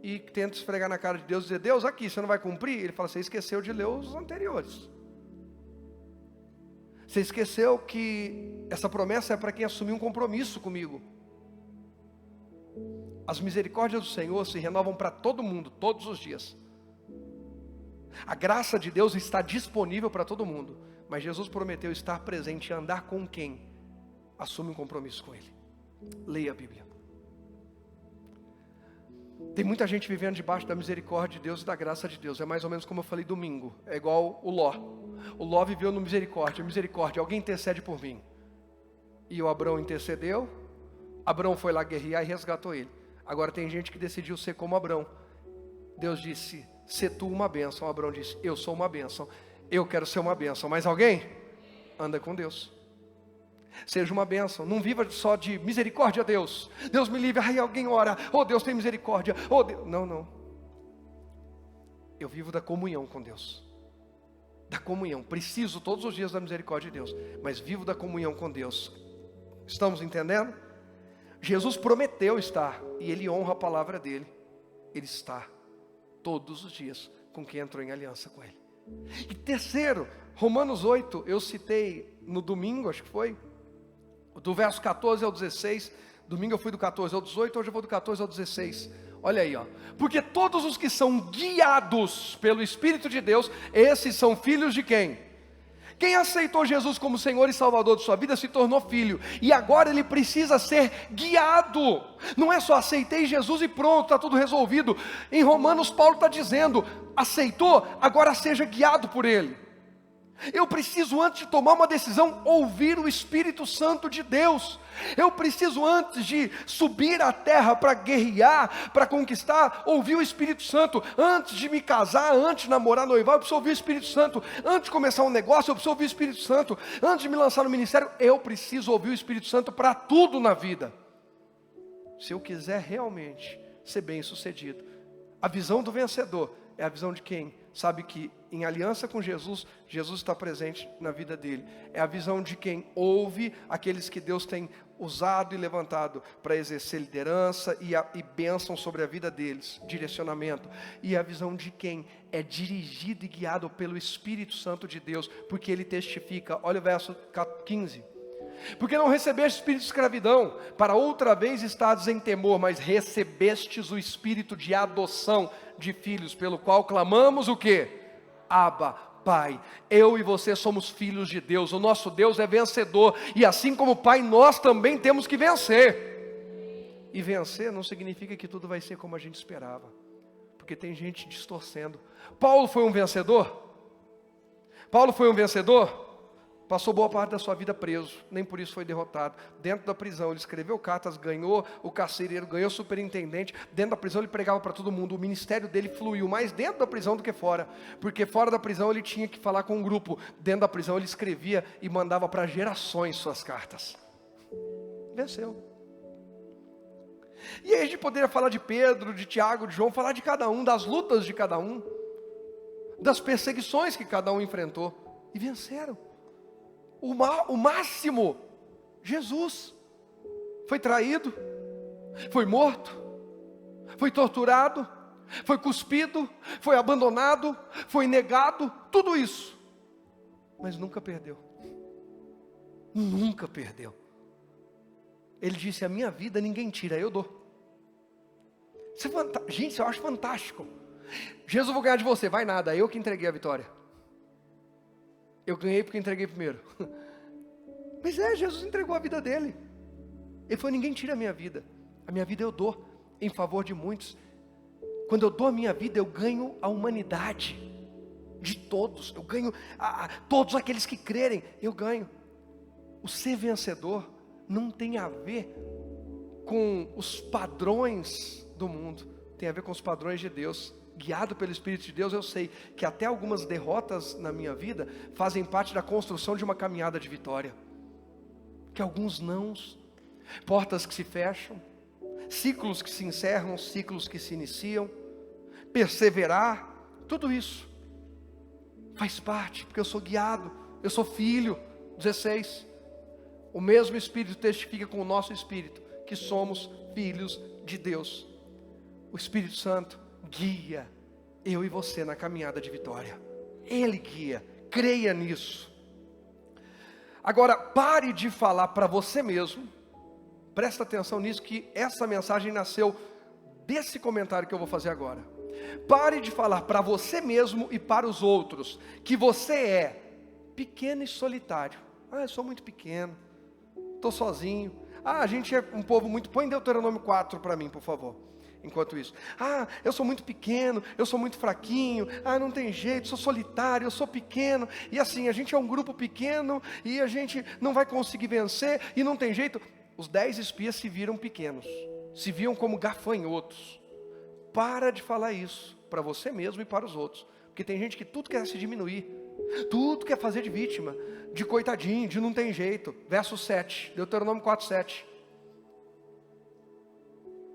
e tenta esfregar na cara de Deus e dizer: Deus, aqui, você não vai cumprir? Ele fala: você esqueceu de ler os anteriores. Você esqueceu que essa promessa é para quem assumiu um compromisso comigo. As misericórdias do Senhor se renovam para todo mundo, todos os dias. A graça de Deus está disponível para todo mundo, mas Jesus prometeu estar presente e andar com quem assume um compromisso com Ele. Leia a Bíblia. Tem muita gente vivendo debaixo da misericórdia de Deus e da graça de Deus. É mais ou menos como eu falei domingo. É igual o Ló. O Ló viveu no misericórdia. Misericórdia, alguém intercede por mim. E o Abrão intercedeu. Abrão foi lá guerrear e resgatou ele. Agora tem gente que decidiu ser como Abrão. Deus disse: se tu uma bênção. Abrão disse: eu sou uma bênção. Eu quero ser uma bênção. Mais alguém? Anda com Deus. Seja uma bênção. Não viva só de misericórdia a Deus. Deus me livre. Aí alguém ora: oh, Deus tem misericórdia. Oh, Deus. Não, não. Eu vivo da comunhão com Deus. Da comunhão. Preciso todos os dias da misericórdia de Deus, mas vivo da comunhão com Deus. Estamos entendendo? Jesus prometeu estar, e Ele honra a palavra dEle. Ele está todos os dias com quem entrou em aliança com Ele. E terceiro, Romanos 8, eu citei no domingo, acho que foi, do verso 14 ao 16, domingo eu fui do 14 ao 18, hoje eu vou do 14 ao 16, olha aí, ó. Porque todos os que são guiados pelo Espírito de Deus, esses são filhos de quem? Quem aceitou Jesus como Senhor e Salvador de sua vida se tornou filho, e agora ele precisa ser guiado. Não é só aceitei Jesus e pronto, está tudo resolvido. Em Romanos Paulo está dizendo: aceitou, agora seja guiado por Ele. Eu preciso, antes de tomar uma decisão, ouvir o Espírito Santo de Deus. Eu preciso, antes de subir à terra para guerrear, para conquistar, ouvir o Espírito Santo. Antes de me casar, antes de namorar, noivar, eu preciso ouvir o Espírito Santo. Antes de começar um negócio, eu preciso ouvir o Espírito Santo. Antes de me lançar no ministério, eu preciso ouvir o Espírito Santo para tudo na vida. Se eu quiser realmente ser bem sucedido. A visão do vencedor é a visão de quem sabe que em aliança com Jesus, Jesus está presente na vida dele. É a visão de quem ouve aqueles que Deus tem usado e levantado para exercer liderança e bênção sobre a vida deles, direcionamento. E é a visão de quem é dirigido e guiado pelo Espírito Santo de Deus, porque ele testifica. Olha o verso 15. Porque não recebeste espírito de escravidão, para outra vez estares em temor, mas recebestes o espírito de adoção de filhos, pelo qual clamamos o quê? Abba, Pai. Eu e você somos filhos de Deus, o nosso Deus é vencedor, e assim como Pai, nós também temos que vencer. E vencer não significa que tudo vai ser como a gente esperava, porque tem gente distorcendo. Paulo foi um vencedor? Paulo foi um vencedor? Passou boa parte da sua vida preso, nem por isso foi derrotado. Dentro da prisão ele escreveu cartas, ganhou o carcereiro, ganhou o superintendente. Dentro da prisão ele pregava para todo mundo. O ministério dele fluiu mais dentro da prisão do que fora, porque fora da prisão ele tinha que falar com um grupo. Dentro da prisão ele escrevia e mandava para gerações suas cartas. Venceu. E aí a gente poderia falar de Pedro, de Tiago, de João, falar de cada um, das lutas de cada um, das perseguições que cada um enfrentou, e venceram. O máximo, Jesus foi traído, foi morto, foi torturado, foi cuspido, foi abandonado, foi negado, tudo isso, mas nunca perdeu. Nunca perdeu. Ele disse: a minha vida ninguém tira, eu dou. Isso é gente, eu acho fantástico. Jesus, eu vou ganhar de você, vai nada, eu que entreguei a vitória. Eu ganhei porque entreguei primeiro. Mas Jesus entregou a vida dele. Ele falou: ninguém tira a minha vida eu dou em favor de muitos. Quando eu dou a minha vida, eu ganho a humanidade de todos, eu ganho todos aqueles que crerem, eu ganho. O ser vencedor não tem a ver com os padrões do mundo, tem a ver com os padrões de Deus. Guiado pelo Espírito de Deus, eu sei que até algumas derrotas na minha vida fazem parte da construção de uma caminhada de vitória. Que alguns nãos, portas que se fecham, ciclos que se encerram, ciclos que se iniciam, perseverar, tudo isso faz parte, porque eu sou guiado, eu sou filho. 16, o mesmo Espírito testifica com o nosso Espírito que somos filhos de Deus. O Espírito Santo guia eu e você na caminhada de vitória. Ele guia, creia nisso. Agora, pare de falar para você mesmo, presta atenção nisso, que essa mensagem nasceu desse comentário que eu vou fazer agora. Pare de falar para você mesmo e para os outros que você é pequeno e solitário. Eu sou muito pequeno, estou sozinho. A gente é um povo muito... Põe Deuteronômio 4 para mim, por favor. Enquanto isso, eu sou muito pequeno, eu sou muito fraquinho, não tem jeito, sou solitário, eu sou pequeno, e assim, a gente é um grupo pequeno, e a gente não vai conseguir vencer, e não tem jeito. Os 10 espias se viram pequenos, se viam como gafanhotos. Para de falar isso, para você mesmo e para os outros, porque tem gente que tudo quer se diminuir, tudo quer fazer de vítima, de coitadinho, de não tem jeito. Verso 7, Deuteronômio 4, 7.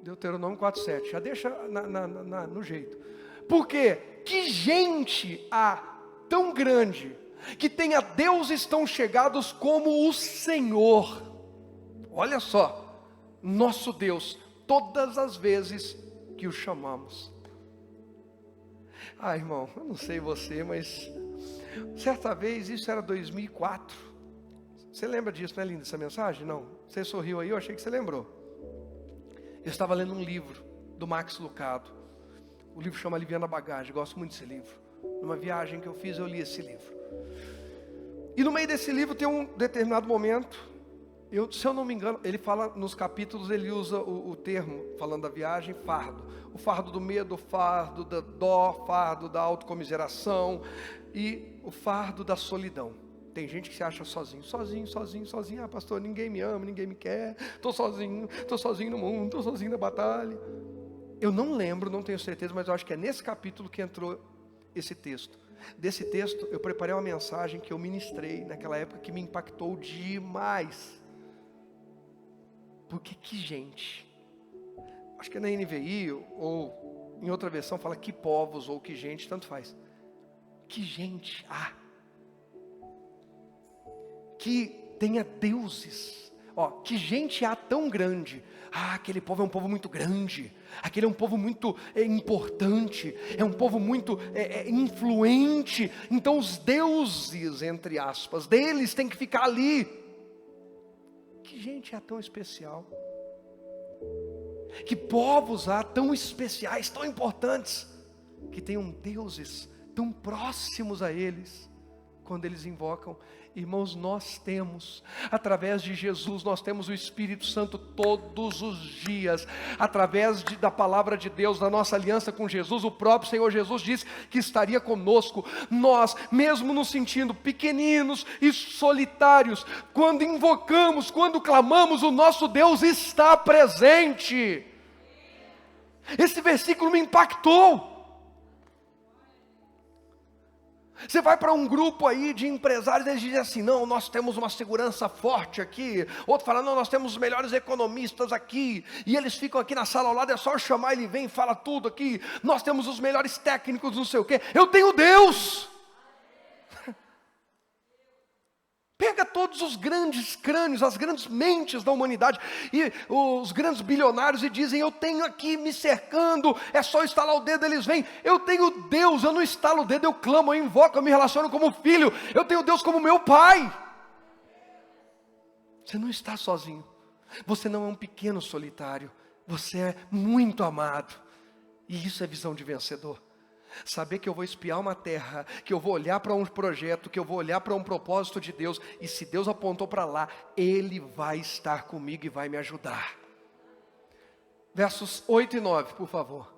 Deuteronômio 4,7, já deixa no jeito. Porque que gente há tão grande, que tenha deuses tão chegados como o Senhor. Olha só, nosso Deus, todas as vezes que o chamamos. Irmão, eu não sei você, mas certa vez, isso era 2004. Você lembra disso, não é linda essa mensagem? Não, você sorriu aí, eu achei que você lembrou. Eu estava lendo um livro do Max Lucado. O livro chama Aliviando a Bagagem. Gosto muito desse livro. Numa viagem que eu fiz, eu li esse livro. E no meio desse livro tem um determinado momento, se eu não me engano, ele fala nos capítulos, ele usa o termo, falando da viagem, fardo. O fardo do medo, o fardo da dó, o fardo da autocomiseração e o fardo da solidão. Tem gente que se acha sozinho. Pastor, ninguém me ama, ninguém me quer. Estou sozinho no mundo, estou sozinho na batalha. Eu não lembro, não tenho certeza, mas eu acho que é nesse capítulo que entrou esse texto. Desse texto, eu preparei uma mensagem que eu ministrei naquela época que me impactou demais. Porque que gente, acho que é na NVI ou em outra versão fala que povos ou que gente, tanto faz. Que gente que tenha deuses, que gente há tão grande. Aquele povo é um povo muito grande, aquele é um povo muito importante, é um povo muito influente, então os deuses, entre aspas, deles tem que ficar ali. Que gente há tão especial? Que povos há tão especiais, tão importantes, que tenham deuses tão próximos a eles, quando eles invocam. Irmãos, nós temos, através de Jesus, nós temos o Espírito Santo todos os dias, através da palavra de Deus, da nossa aliança com Jesus. O próprio Senhor Jesus disse que estaria conosco. Nós, mesmo nos sentindo pequeninos e solitários, quando invocamos, quando clamamos, o nosso Deus está presente. Esse versículo me impactou. Você vai para um grupo aí de empresários, eles dizem assim: não, nós temos uma segurança forte aqui. Outro fala: não, nós temos os melhores economistas aqui. E eles ficam aqui na sala ao lado, é só chamar, ele vem e fala tudo aqui. Nós temos os melhores técnicos, não sei o quê. Eu tenho Deus. Pega todos os grandes crânios, as grandes mentes da humanidade e os grandes bilionários e dizem: eu tenho aqui me cercando, é só estalar o dedo, eles vêm. Eu tenho Deus, eu não estalo o dedo, eu clamo, eu invoco, eu me relaciono como filho. Eu tenho Deus como meu pai. Você não está sozinho. Você não é um pequeno solitário. Você é muito amado. E isso é visão de vencedor. Saber que eu vou espiar uma terra, que eu vou olhar para um projeto, que eu vou olhar para um propósito de Deus, e se Deus apontou para lá, Ele vai estar comigo e vai me ajudar. Versos 8 e 9, por favor.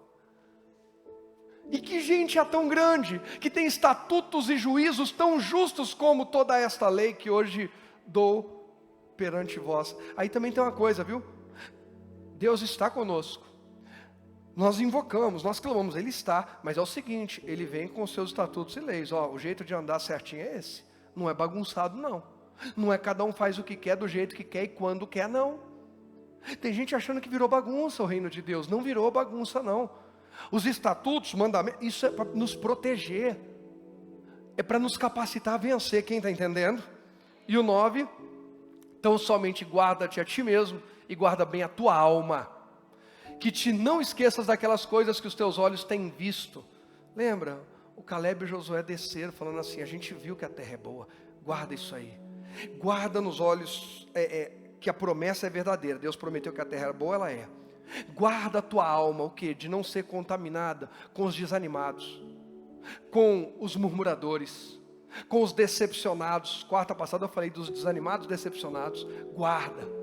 E que gente é tão grande, que tem estatutos e juízos tão justos como toda esta lei que hoje dou perante vós. Aí também tem uma coisa, viu? Deus está conosco. Nós invocamos, nós clamamos, Ele está, mas é o seguinte: Ele vem com os seus estatutos e leis. O jeito de andar certinho é esse, não é bagunçado não. Não é cada um faz o que quer, do jeito que quer e quando quer, não. Tem gente achando que virou bagunça o reino de Deus. Não virou bagunça não. Os estatutos, mandamentos, isso é para nos proteger, é para nos capacitar a vencer. Quem está entendendo? E o 9, então somente guarda-te a ti mesmo e guarda bem a tua alma, que te não esqueças daquelas coisas que os teus olhos têm visto. Lembra, o Caleb e o Josué desceram falando assim: a gente viu que a terra é boa, guarda isso aí. Guarda nos olhos, que a promessa é verdadeira. Deus prometeu que a terra era boa, ela é. Guarda a tua alma, o quê? De não ser contaminada com os desanimados, com os murmuradores, com os decepcionados. Quarta passada eu falei dos desanimados, decepcionados. Guarda.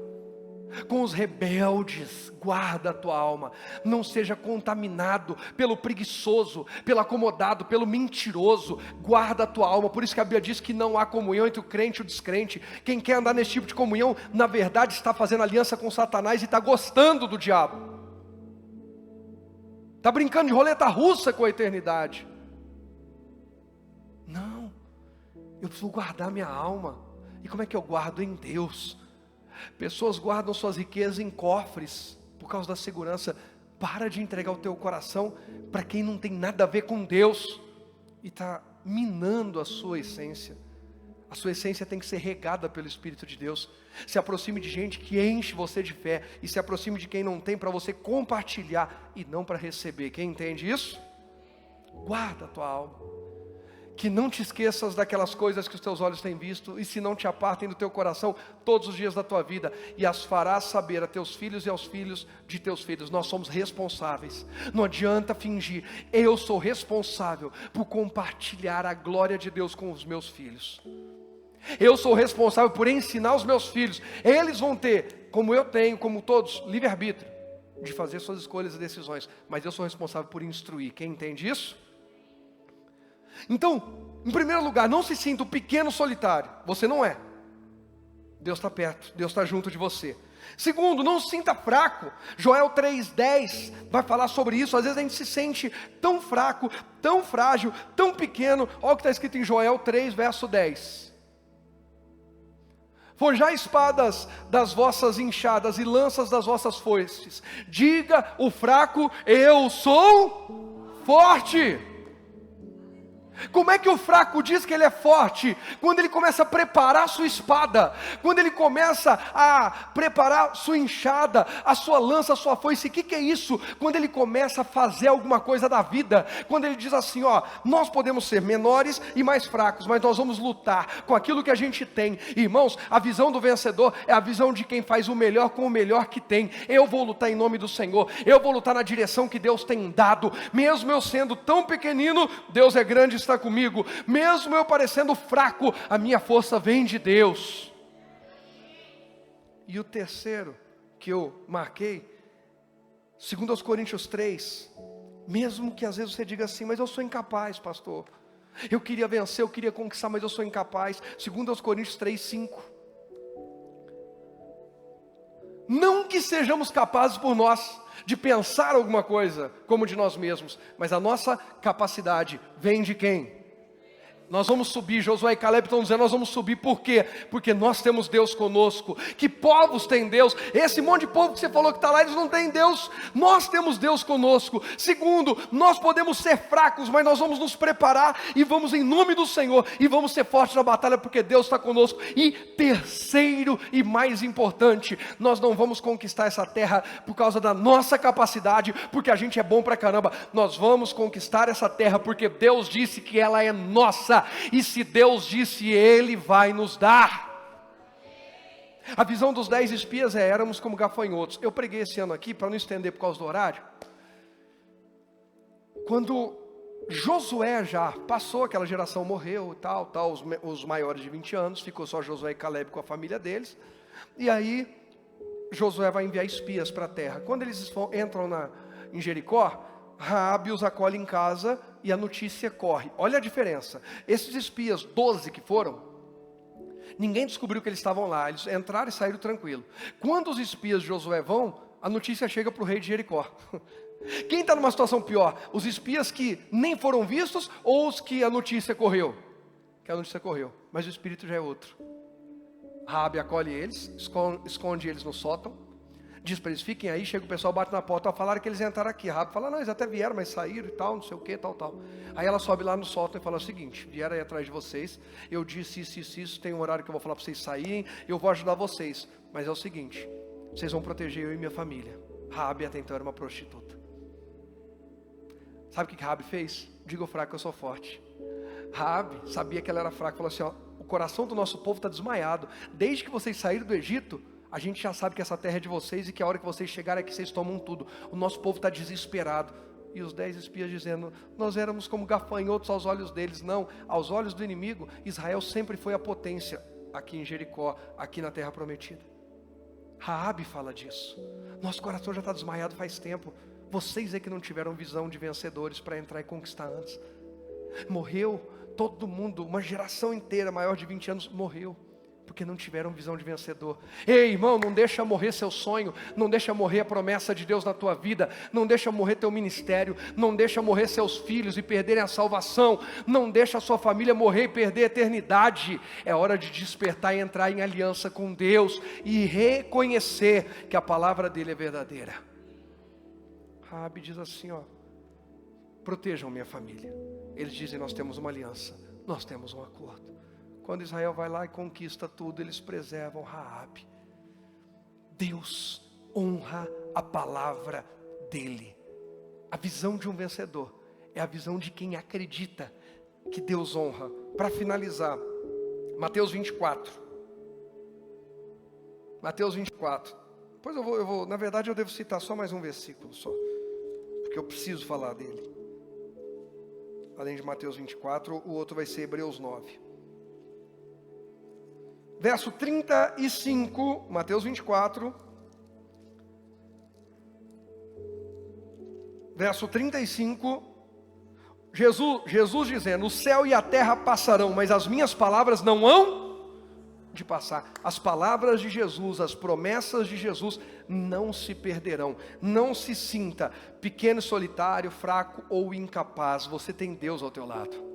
Com os rebeldes, guarda a tua alma. Não seja contaminado pelo preguiçoso, pelo acomodado, pelo mentiroso. Guarda a tua alma. Por isso que a Bíblia diz que não há comunhão entre o crente e o descrente. Quem quer andar nesse tipo de comunhão, na verdade está fazendo aliança com Satanás e está gostando do diabo. Está brincando de roleta russa com a eternidade. Não, eu preciso guardar minha alma. E como é que eu guardo? Em Deus. Pessoas guardam suas riquezas em cofres por causa da segurança. Para de entregar o teu coração para quem não tem nada a ver com Deus e está minando a sua essência. A sua essência tem que ser regada pelo Espírito de Deus. Se aproxime de gente que enche você de fé, e se aproxime de quem não tem, para você compartilhar e não para receber. Quem entende isso? Guarda a tua alma. Que não te esqueças daquelas coisas que os teus olhos têm visto, e se não te apartem do teu coração todos os dias da tua vida, e as farás saber a teus filhos e aos filhos de teus filhos. Nós somos responsáveis, não adianta fingir. Eu sou responsável por compartilhar a glória de Deus com os meus filhos. Eu sou responsável por ensinar os meus filhos. Eles vão ter, como eu tenho, como todos, livre-arbítrio de fazer suas escolhas e decisões, mas eu sou responsável por instruir. Quem entende isso? Então, em primeiro lugar, não se sinta um pequeno solitário. Você não é. Deus está perto, Deus está junto de você. Segundo, não se sinta fraco. Joel 3,10 vai falar sobre isso. Às vezes a gente se sente tão fraco, tão frágil, tão pequeno. Olha o que está escrito em Joel 3, verso 10. Forjai espadas das vossas enxadas e lanças das vossas foices. Diga o fraco: eu sou forte. Como é que o fraco diz que ele é forte? Quando ele começa a preparar sua espada, quando ele começa a preparar sua enxada, a sua lança, a sua foice. O que é isso? Quando ele começa a fazer alguma coisa da vida, quando ele diz assim, ó, nós podemos ser menores e mais fracos, mas nós vamos lutar com aquilo que a gente tem. Irmãos, a visão do vencedor é a visão de quem faz o melhor com o melhor que tem. Eu vou lutar em nome do Senhor, eu vou lutar na direção que Deus tem dado, mesmo eu sendo tão pequenino, Deus é grande e está comigo, mesmo eu parecendo fraco, a minha força vem de Deus. E o terceiro que eu marquei, 2 Coríntios 3, mesmo que às vezes você diga assim, mas eu sou incapaz, pastor, eu queria vencer, eu queria conquistar, mas eu sou incapaz. 2 Coríntios 3, 5, não que sejamos capazes por nós de pensar alguma coisa como de nós mesmos, mas a nossa capacidade vem de quem? Nós vamos subir, Josué e Caleb estão dizendo, nós vamos subir, por quê? Porque nós temos Deus conosco. Que povos têm Deus? Esse monte de povo que você falou que está lá, eles não têm Deus. Nós temos Deus conosco. Segundo, nós podemos ser fracos, mas nós vamos nos preparar e vamos em nome do Senhor, e vamos ser fortes na batalha, porque Deus está conosco. E terceiro e mais importante, nós não vamos conquistar essa terra por causa da nossa capacidade, porque a gente é bom pra caramba. Nós vamos conquistar essa terra porque Deus disse que ela é nossa. E se Deus disse, Ele vai nos dar. A visão dos 10 espias éramos como gafanhotos. Eu preguei esse ano aqui, para não estender por causa do horário. Quando Josué já passou, aquela geração morreu e tal, os maiores de 20 anos, ficou só Josué e Caleb com a família deles. E aí, Josué vai enviar espias para a terra. Quando eles entram em Jericó, Raabe os acolhe em casa e a notícia corre. Olha a diferença. Esses espias, 12 que foram, ninguém descobriu que eles estavam lá. Eles entraram e saíram tranquilo. Quando os espias de Josué vão, a notícia chega para o rei de Jericó. Quem está numa situação pior? Os espias que nem foram vistos ou os que a notícia correu? Que a notícia correu, mas o espírito já é outro. Raabe acolhe eles, esconde eles no sótão. Diz para eles, fiquem aí, chega o pessoal, bate na porta, falaram que eles entraram aqui. Raabe fala, não, eles até vieram, mas saíram e tal, não sei o que, tal. Aí ela sobe lá no sótão e fala o seguinte, vieram aí atrás de vocês, eu disse isso, tem um horário que eu vou falar para vocês saírem, eu vou ajudar vocês, mas é o seguinte, vocês vão proteger eu e minha família. Raabe até então era uma prostituta. Sabe o que Raabe fez? Diga ao fraco, eu sou forte. Raabe sabia que ela era fraca, falou assim, ó, o coração do nosso povo está desmaiado, desde que vocês saíram do Egito, a gente já sabe que essa terra é de vocês e que a hora que vocês chegarem aqui, vocês tomam tudo. O nosso povo está desesperado. E os 10 espias dizendo, nós éramos como gafanhotos aos olhos deles. Não, aos olhos do inimigo, Israel sempre foi a potência aqui em Jericó, aqui na terra prometida. Raabe fala disso. Nosso coração já está desmaiado faz tempo. Vocês é que não tiveram visão de vencedores para entrar e conquistar antes. Morreu todo mundo, uma geração inteira maior de 20 anos morreu. Porque não tiveram visão de vencedor. Ei, irmão, não deixa morrer seu sonho, não deixa morrer a promessa de Deus na tua vida, não deixa morrer teu ministério, não deixa morrer seus filhos e perderem a salvação, não deixa a sua família morrer e perder a eternidade. É hora de despertar e entrar em aliança com Deus e reconhecer que a palavra dele é verdadeira. Raabe diz assim, ó, protejam minha família. Eles dizem, nós temos uma aliança, nós temos um acordo. Quando Israel vai lá e conquista tudo, eles preservam Raabe. Deus honra a palavra dele. A visão de um vencedor é a visão de quem acredita que Deus honra. Para finalizar, Mateus 24. Mateus 24. Depois eu vou, na verdade eu devo citar só mais um versículo só, porque eu preciso falar dele. Além de Mateus 24, o outro vai ser Hebreus 9. Verso 35, Mateus 24, verso 35, Jesus dizendo, o céu e a terra passarão, mas as minhas palavras não hão de passar. As palavras de Jesus, as promessas de Jesus não se perderão. Não se sinta pequeno, solitário, fraco ou incapaz, você tem Deus ao teu lado.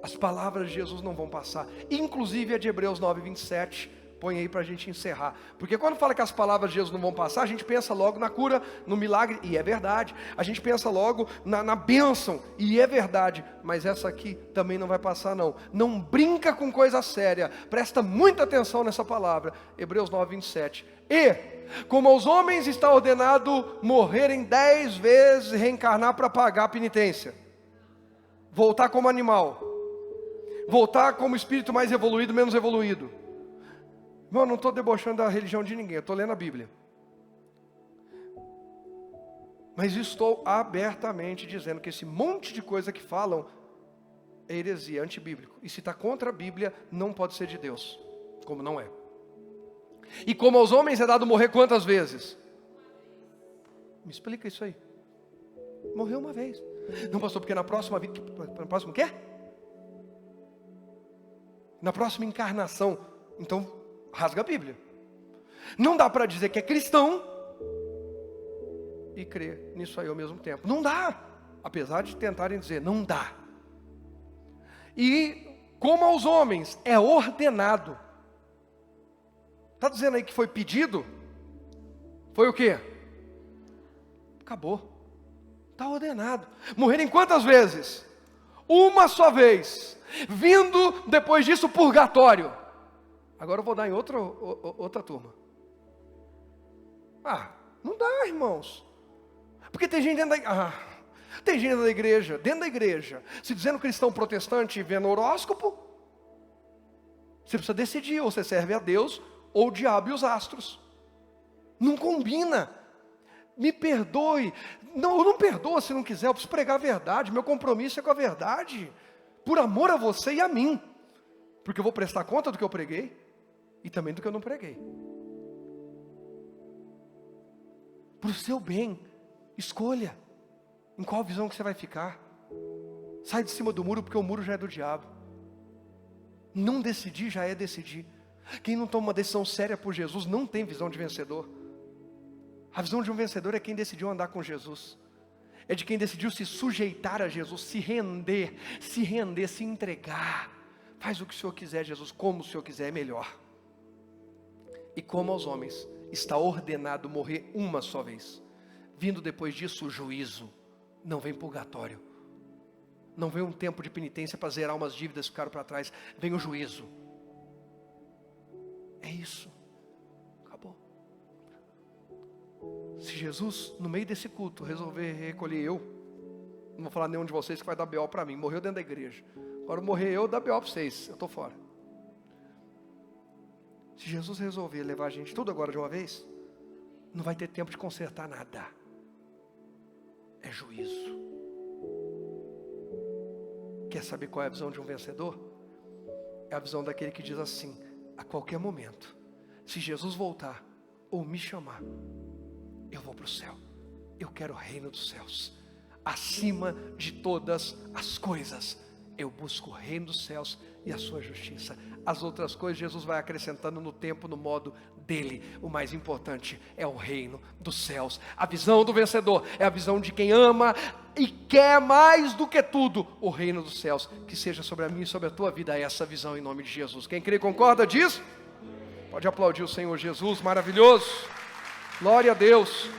As palavras de Jesus não vão passar. Inclusive a de Hebreus 9, 27. põe aí para a gente encerrar. Porque quando fala que as palavras de Jesus não vão passar, a gente pensa logo na cura, no milagre, e é verdade. A gente pensa logo na bênção, e é verdade. Mas essa aqui também não vai passar não. Não brinca com coisa séria. Presta muita atenção nessa palavra. Hebreus 9, 27. E, como aos homens está ordenado morrerem 10 vezes e reencarnar para pagar a penitência. Voltar como animal. Voltar como espírito mais evoluído, menos evoluído. Irmão, eu não estou debochando da religião de ninguém, eu estou lendo a Bíblia. Mas estou abertamente dizendo que esse monte de coisa que falam é heresia, antibíblico. E se está contra a Bíblia, não pode ser de Deus, como não é. E como aos homens é dado morrer quantas vezes? Me explica isso aí. Morreu uma vez. Não, pastor, porque na próxima vida... Na próxima o quê? Na próxima encarnação. Então, rasga a Bíblia. Não dá para dizer que é cristão e crer nisso aí ao mesmo tempo. Não dá. Apesar de tentarem dizer, não dá. E como aos homens é ordenado. Está dizendo aí que foi pedido? Foi o quê? Acabou. Está ordenado. Morrerem quantas vezes? Uma só vez. Vindo depois disso purgatório. Agora eu vou dar em outra turma. Não dá, irmãos. Porque tem gente tem gente dentro da igreja, se dizendo cristão protestante e vendo horóscopo. Você precisa decidir, ou você serve a Deus, ou o diabo e os astros. Não combina. Me perdoe. Não, eu não perdoo se não quiser, eu preciso pregar a verdade. Meu compromisso é com a verdade. Por amor a você e a mim. Porque eu vou prestar conta do que eu preguei e também do que eu não preguei. Para o seu bem, escolha em qual visão que você vai ficar. Sai de cima do muro, porque o muro já é do diabo. Não decidir já é decidir. Quem não toma uma decisão séria por Jesus não tem visão de vencedor. A visão de um vencedor é quem decidiu andar com Jesus. É de quem decidiu se sujeitar a Jesus, se render, se entregar. Faz o que o Senhor quiser, Jesus, como o Senhor quiser, é melhor. E como aos homens está ordenado morrer uma só vez. Vindo depois disso o juízo. Não vem purgatório. Não vem um tempo de penitência para zerar umas dívidas que ficaram para trás. Vem o juízo. É isso. Acabou. Se Jesus, no meio desse culto, resolver recolher eu, não vou falar nenhum de vocês que vai dar B.O. para mim, morreu dentro da igreja. Agora morrer eu, dá B.O. para vocês, eu estou fora. Se Jesus resolver levar a gente tudo agora de uma vez, não vai ter tempo de consertar nada. É juízo. Quer saber qual é a visão de um vencedor? É a visão daquele que diz assim: a qualquer momento, se Jesus voltar ou me chamar, eu vou para o céu. Eu quero o reino dos céus. Acima de todas as coisas, eu busco o reino dos céus e a sua justiça. As outras coisas Jesus vai acrescentando no tempo, no modo dele. O mais importante é o reino dos céus. A visão do vencedor é a visão de quem ama e quer mais do que tudo o reino dos céus. Que seja sobre a minha e sobre a tua vida essa visão em nome de Jesus. Quem crê e concorda disso? Pode aplaudir o Senhor Jesus, maravilhoso. Glória a Deus.